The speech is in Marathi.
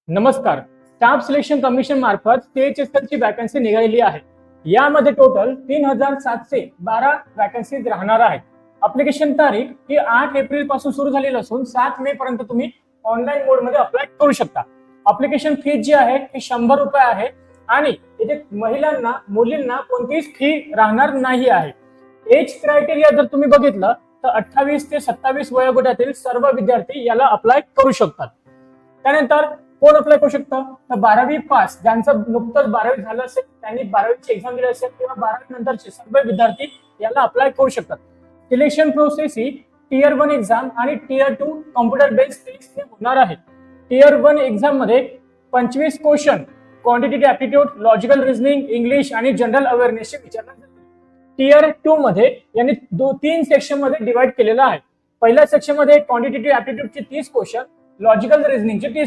नमस्कार. स्टाफ सिलेक्शन कमिशन मार्फत CHSL ची वॅकन्सी निघालेली आहे. यामध्ये टोटल 3712 वॅकन्सीज राहणार आहेत. अप्लिकेशन तारीख ही 8 एप्रिल पासून सुरू झालेली असून 7 मे पर्यंत तुम्ही ऑनलाईन मोड मध्ये अप्लाय करू शकता. अप्लिकेशन फी जी आहे ती 100 रुपये आहे आणि इथे महिलांना मुलींना कोणतीच फी राहणार नाही आहे. एज क्रायटेरिया जर तुम्ही बघितलं तर 28 ते 27 वयोगटातील सर्व विद्यार्थी याला अप्लाय करू शकतात. त्यानंतर कोण अप्लाय करू शकतं तर 12वी पास ज्यांचं नुकतंच 12वी झालं असेल त्यांनी 12वीची एक्झाम दिली असेल किंवा 12वी नंतरचे सर्व विद्यार्थी याला अप्लाय करू शकतात. सिलेक्शन प्रोसेस ही टियर 1 एक्झाम आणि टियर 2 कॉम्प्युटर बेस्ड टेस्ट होणार आहे. टियर 1 एक्झाम मध्ये 25 question quantitative aptitude, logical reasoning, English आणि जनरल अवेअरनेस विचारण्यात येतील. टियर 2 मध्ये यांनी 3 सेक्शन मध्ये डिवाइड केलेलं आहे. पहिल्या सेक्शन मध्ये क्वांटिटेटिव्ह ऍप्टिट्यूडचे 30 क्वेश्चन, लॉजिकल रिझनिंगचे 30